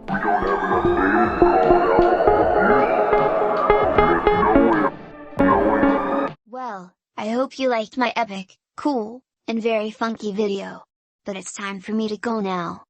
We don't have enough data to call it alcohol abuse. There's no way of knowing. Well, I hope you liked my epic, cool, and very funky video. But it's time for me to go now.